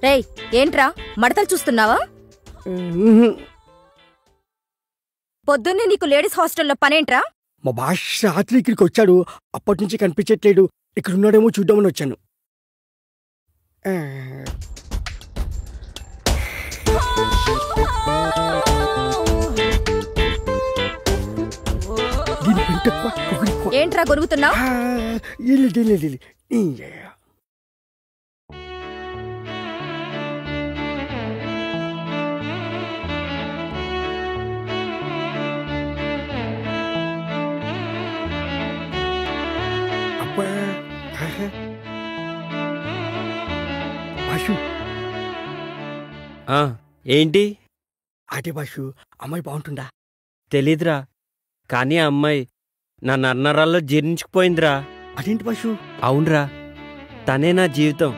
రేయ్, ఏంట్రా మడతలు చూస్తున్నావా? పొద్దున్నే నీకు లేడీస్ హాస్టల్లో పనేంట్రా? మా బాష్ రాత్రి ఇక్కడికి వచ్చాడు, అప్పటి నుంచి కనిపించట్లేడు. ఇక్కడ ఉన్నాడేమో చూద్దామని వచ్చాను. ఏంట్రా గొరుగుతున్నావు? ఏంటి? అదే బాషు, అమ్మాయి బాగుంటుందా? తెలీదురా, కానీ ఆ అమ్మాయి నా నర్నరాల్లో జీర్ణించుకుపోయిందిరా. అదేంటి బాషు? అవునరా, తనే నా జీవితం.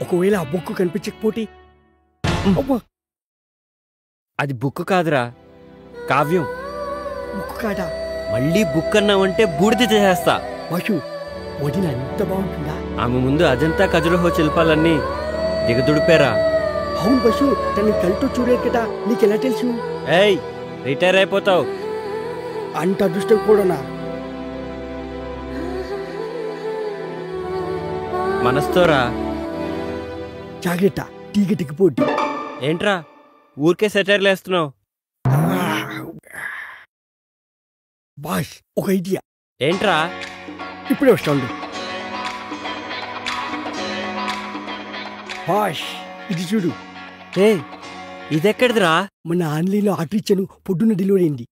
ఒకవేళ ఆ బుక్ కనిపించకపోతే? అది బుక్ కాదురా, కావ్యం. బుక్ కాదా? మళ్ళీ బుక్ అన్నావంటే బూడిద చేసేస్తా. బాషు, వదిన ఎంత బాగుంటుందా? ఆమె ముందు అజంతా ఖజురహో శిల్పాలన్నీ దిగదుడిపారా. అవును బస్సు, తను కళ్ళతో చూడలేదు కదా, నీకెలా తెలుసు? ఏయ్, రిటైర్ అయిపోతావు. అంత అదృష్టం కూడానా? మనస్తోరా. జాగ్రత్త, తీగ దిగిపోద్ది. ఏంట్రా ఊరికే సెటైర్లు వేస్తున్నావు? బాష్, ఒక ఐడియా. ఏంట్రా? ఇప్పుడే వస్తాండు. బాష్, ఇది చూడు. ఏ, ఇదెక్కడిదిరా? మన ఆన్లైన్లో ఆర్డర్ ఇచ్చాను, పొద్దున్న డెలివరీ అయింది.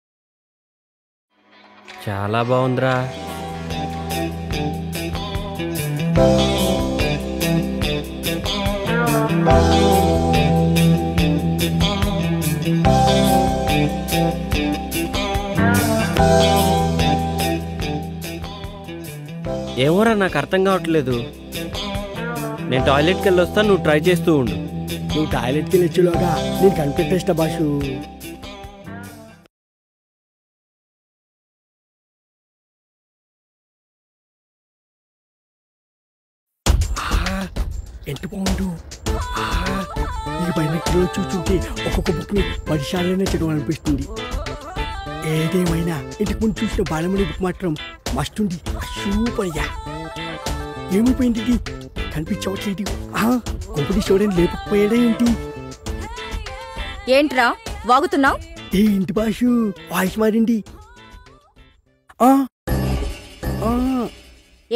చాలా బాగుందిరా. ఏమోరా, నాకు అర్థం కావట్లేదు. నేను టాయిలెట్కి వెళ్ళి వస్తాను, నువ్వు ట్రై చేస్తూ ఉండు. నువ్వు టాయిలెట్కి వెళ్ళొచ్చులోగా నేను కనిపెట్టేస్తా బాషు. ఎంత బాగుండు. ఈ బైనెక్లో చూస్తుంటే ఒక్కొక్క బుక్ని 10 సార్లైనా చదవాలనిపిస్తుంది. ఏదేమైనా ఇంటికి ముందు చూసిన బాలమణి బుక్ మాత్రం మస్తుంది. సూపర్గా. ఏమైపోయింది ఇది? కనిపించవట్లేదు. కొంపటి చూడని లేకపోయాడా ఏంటి? ఏంట్రా వాగుతున్నావు? ఏంటి బాషు, వాయిస్ మారింది.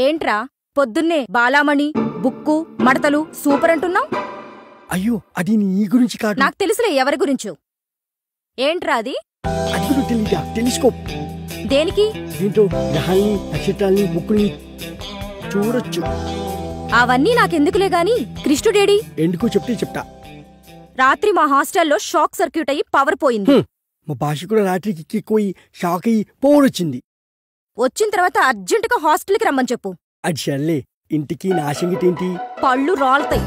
ఏంట్రా పొద్దున్నే బాలామణి బుక్కు మడతలు సూపర్ అంటున్నావు? అయ్యో, అది నీ గురించి కాదు. నాకు తెలుసులే ఎవరి గురించో. ఏంట్రా అది? అది కూడా తెలీదా? టెలిస్కోప్. దేనికి? దీంతో గ్రహాల్ని, నక్షత్రాల్ని, బుక్కుల్ని చూడొచ్చు. అవన్నీ నాకెందుకులే గాని కృష్ణుడేడి? ఎందుకో చెప్తే చెప్తా. రాత్రి మా హాస్టల్లో షాక్ సర్క్యూట్ అయ్యి పవర్ పోయింది. మా భాష కూడా రాత్రికి ఎక్కిపోయి షాక్ అయ్యి పవర్ వచ్చింది. వచ్చిన తర్వాత అర్జెంటుగా హాస్టల్కి రమ్మని చెప్పు. అది సర్లే, ఇంటికి నా సంగతి ఏంటి? పళ్ళు రాలుతాయి.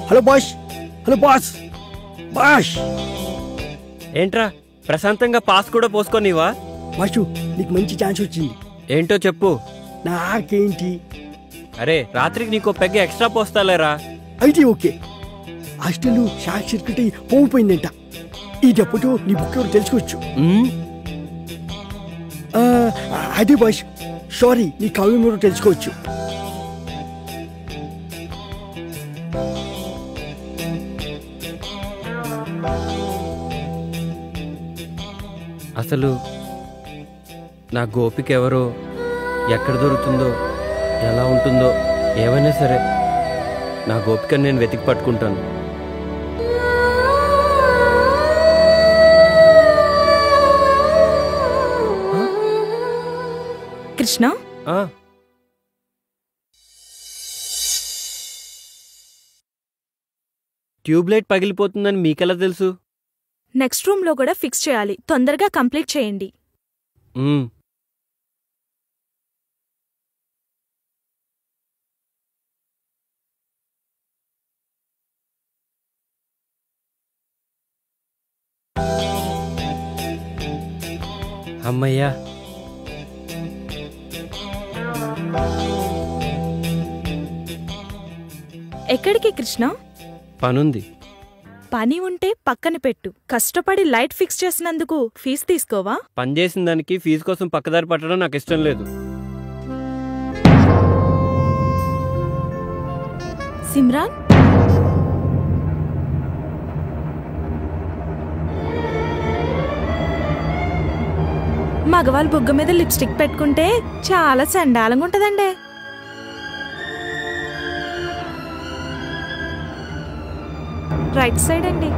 హలో బాష్. Hello boss. బాష్, ఏంట్రా ప్రశాంతంగా పాస్ కూడా పోసుకోనివా? బాషు, నీకు మంచి ఛాన్స్ వచ్చింది. ఏంటో చెప్పు. నాకేంటి? అరే, రాత్రికి నీకో పెగ్గ ఎక్స్ట్రా పోస్తాలేరా. అయితే ఓకే. హాస్టల్ షార్ట్ సర్క్యూట్ అయ్యి పోయిపోయిందంట. ఈ జబ్బుతో నీ బుక్ ఎవరు తెలుసుకోవచ్చు. అదే బాష్, సారీ, నీ కావ్యం ఎవరు తెలుసుకోవచ్చు. అసలు నా గోపిక ఎవరో, ఎక్కడ దొరుకుతుందో, ఎలా ఉంటుందో, ఏమైనా సరే నా గోపికను నేను వెతికి పట్టుకుంటాను. కృష్ణ. ఆ, ట్యూబ్లైట్ పగిలిపోతుందని మీకెలా తెలుసు? నెక్స్ట్ రూమ్ లో కూడా ఫిక్స్ చేయాలి. తొందరగా కంప్లీట్ చేయండి. మ్మ్. అమ్మయ్యా. ఎక్కడికి కృష్ణ? పనుంది. పని ఉంటే పక్కన పెట్టు. కష్టపడి లైట్ ఫిక్స్ చేసినందుకు ఫీజు తీసుకోవా? పని చేసిన దానికి ఫీజు కోసం పక్కదారి పట్టడం నాకు ఇష్టం లేదు. సిమ్రాన్, మగవాళ్ళ బుగ్గ మీద లిప్స్టిక్ పెట్టుకుంటే చాలా చండాలంగా ఉంటదండి. రైట్ సైడ్ అండి.